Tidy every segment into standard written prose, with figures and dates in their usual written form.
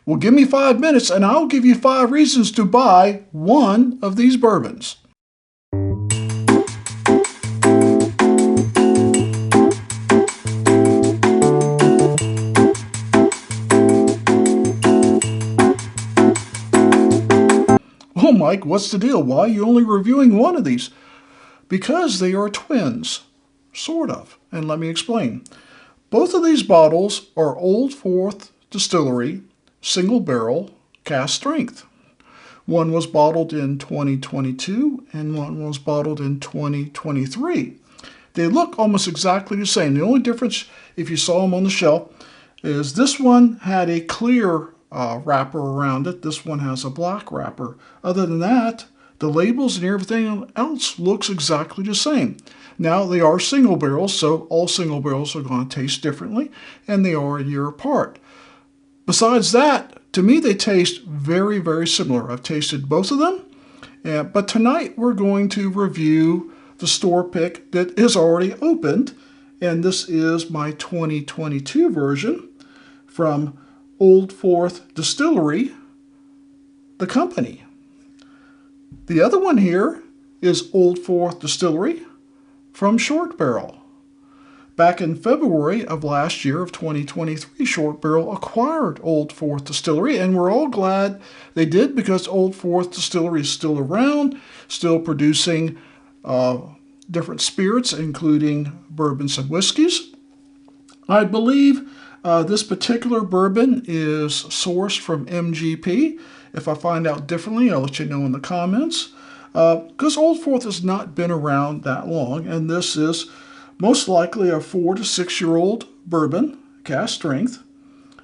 Well, give me 5 minutes and I'll give you 5 reasons to buy one of these bourbons. Oh, Mike, what's the deal? Why are you only reviewing one of these? Because they are twins. Sort of. And let me explain. Both of these bottles are Old Fourth Distillery Single Barrel Cask Strength. One was bottled in 2022 and one was bottled in 2023. They look almost exactly the same. The only difference, if you saw them on the shelf, is this one had a clear wrapper around it. This one has a black wrapper. Other than that, the labels and everything else looks exactly the same. Now, they are single barrels, so all single barrels are going to taste differently, and they are a year apart. Besides that, to me, they taste very, very similar. I've tasted both of them, but tonight we're going to review the store pick that is already opened, and this is my 2022 version from Old Fourth Distillery, the company. The other one here is Old Fourth Distillery from Shortbarrel. Back in February of last year of 2023, Shortbarrel acquired Old Fourth Distillery, and we're all glad they did because Old Fourth Distillery is still around, still producing different spirits, including bourbons and whiskeys. I believe this particular bourbon is sourced from MGP. If I find out differently, I'll let you know in the comments. Because Old Fourth has not been around that long, and this is most likely a 4 to 6 year old bourbon, cask strength.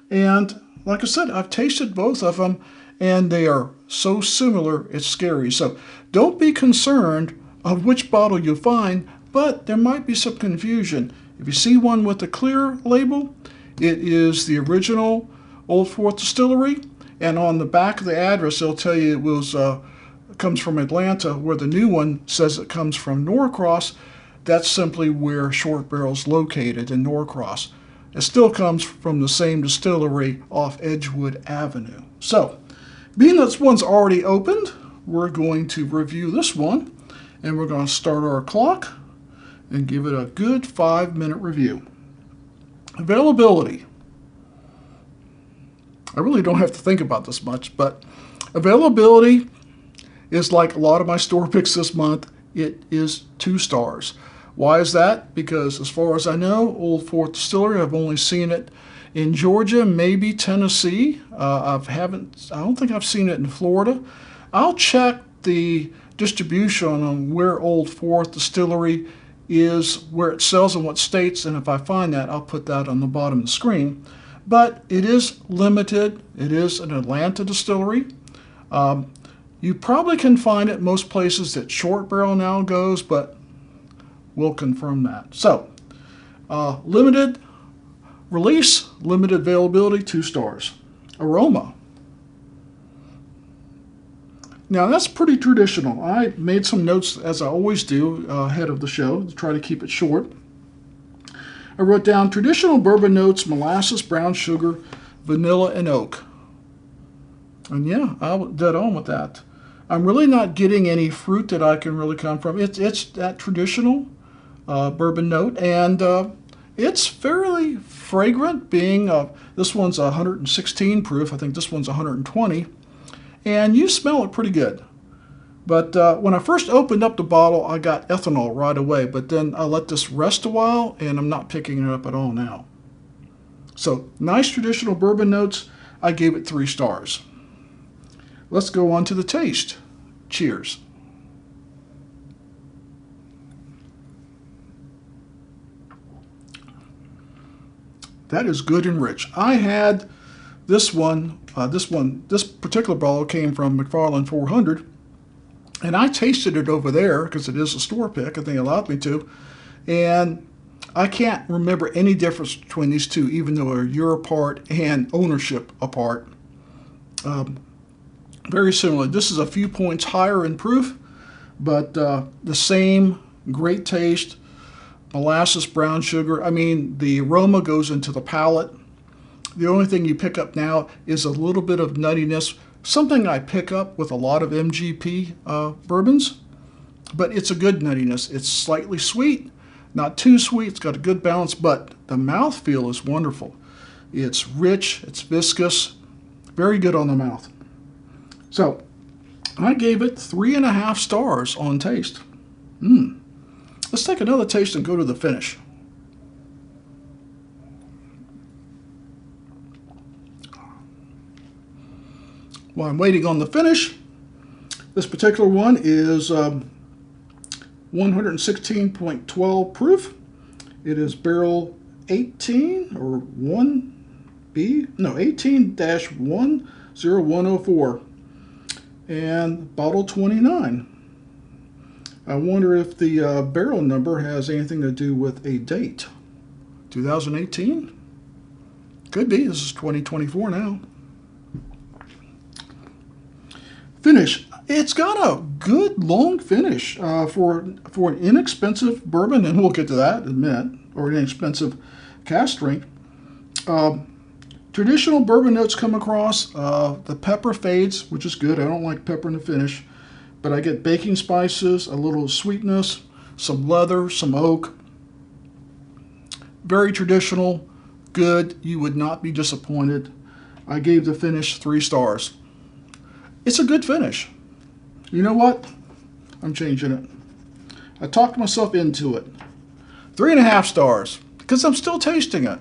And like I said, I've tasted both of them, and they are so similar, it's scary. So don't be concerned of which bottle you find, but there might be some confusion. If you see one with a clear label, it is the original Old Fourth Distillery, and on the back of the address, they'll tell you it comes from Atlanta, where the new one says it comes from Norcross. That's simply where Shortbarrel's located, in Norcross. It still comes from the same distillery off Edgewood Avenue. So, being that this one's already opened, we're going to review this one, and we're going to start our clock and give it a good 5-minute review. Availability. I really don't have to think about this much, but availability is like a lot of my store picks this month. It is 2 stars. Why is that? Because as far as I know, Old Fourth Distillery, I've only seen it in Georgia, maybe Tennessee. I don't think I've seen it in Florida. I'll check the distribution on where Old Fourth Distillery is, where it sells in what states, and if I find that, I'll put that on the bottom of the screen. But it is limited. It is an Atlanta distillery. You probably can find it most places that Shortbarrel now goes, but we'll confirm that. So, limited release, limited availability, 2 stars. Aroma. Now that's pretty traditional. I made some notes, as I always do, ahead of the show to try to keep it short. I wrote down traditional bourbon notes, molasses, brown sugar, vanilla, and oak. And yeah, I was dead on with that. I'm really not getting any fruit that I can really come from. It's that traditional bourbon note, and it's fairly fragrant, being this one's 116 proof. I think this one's 120. And you smell it pretty good. But when I first opened up the bottle, I got ethanol right away. But then I let this rest a while, and I'm not picking it up at all now. So, nice traditional bourbon notes. I gave it 3 stars. Let's go on to the taste. Cheers. That is good and rich. I had this particular bottle came from McFarland 400. And I tasted it over there because it is a store pick. I think it allowed me to. And I can't remember any difference between these two, even though they're a year apart and ownership apart. Very similar. This is a few points higher in proof, but the same great taste. Molasses, brown sugar. I mean, the aroma goes into the palate. The only thing you pick up now is a little bit of nuttiness, something I pick up with a lot of MGP bourbons, but it's a good nuttiness. It's slightly sweet, not too sweet. It's got a good balance, but the mouthfeel is wonderful. It's rich, it's viscous, very good on the mouth. So I gave it 3.5 stars on taste. Let's take another taste and go to the finish. While I'm waiting on the finish, this particular one is 116.12 proof. It is barrel 18 or 1B, no, 18-10104 and bottle 29. I wonder if the barrel number has anything to do with a date. 2018? Could be. This is 2024 now. Finish. It's got a good long finish for an inexpensive bourbon, and we'll get to that in a minute, or an inexpensive cask strength. Traditional bourbon notes come across. The pepper fades, which is good. I don't like pepper in the finish, but I get baking spices, a little sweetness, some leather, some oak. Very traditional, good. You would not be disappointed. I gave the finish 3 stars. It's a good finish. You know what? I'm changing it. I talked myself into it. 3.5 stars, because I'm still tasting it.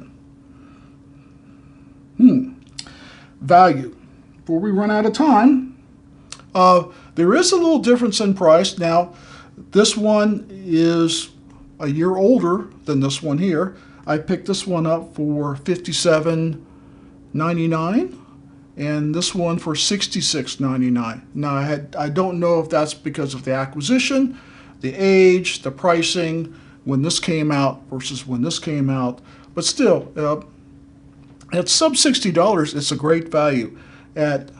Value. Before we run out of time, there is a little difference in price. Now, this one is a year older than this one here. I picked this one up for $57.99. And this one for $66.99. Now, I don't know if that's because of the acquisition, the age, the pricing, when this came out versus when this came out. But still, at sub $60, it's a great value. At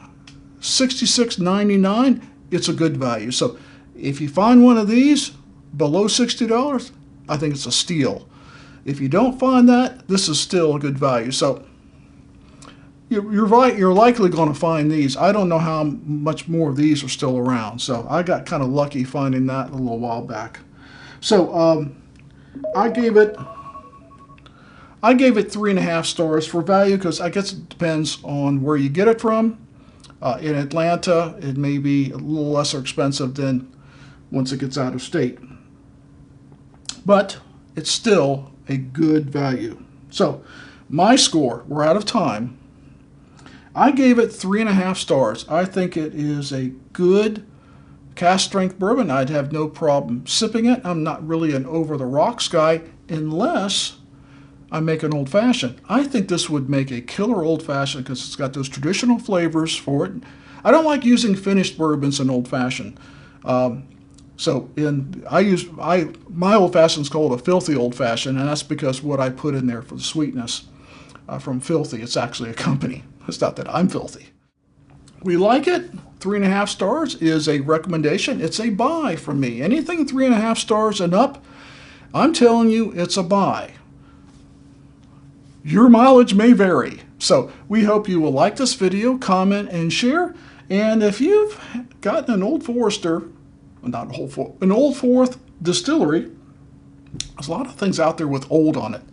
$66.99, it's a good value. So if you find one of these below $60, I think it's a steal. If you don't find that, this is still a good value. So you're right, you're likely going to find these. I don't know how much more of these are still around. So I got kind of lucky finding that a little while back. So I gave it 3.5 stars for value, because I guess it depends on where you get it from. In Atlanta, it may be a little lesser expensive than once it gets out of state. But it's still a good value. So my score, we're out of time. I gave it 3.5 stars. I think it is a good cask strength bourbon. I'd have no problem sipping it. I'm not really an over the rocks guy unless I make an old fashioned. I think this would make a killer old fashioned because it's got those traditional flavors for it. I don't like using finished bourbons in old fashioned. My old fashioned is called a filthy old fashioned, and that's because what I put in there for the sweetness. From filthy, it's actually a company. It's not that I'm filthy. We like it. 3.5 stars is a recommendation. It's a buy from me. Anything 3.5 stars and up, I'm telling you, it's a buy. Your mileage may vary. So we hope you will like this video, comment, and share. And if you've gotten an Old Forester, an Old Fourth distillery, there's a lot of things out there with old on it.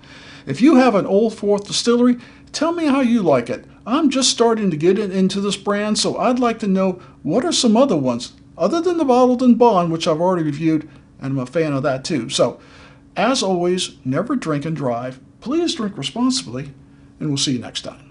If you have an Old Fourth distillery, tell me how you like it. I'm just starting to get into this brand, so I'd like to know what are some other ones, other than the bottled and bond, which I've already reviewed, and I'm a fan of that too. So, as always, never drink and drive. Please drink responsibly, and we'll see you next time.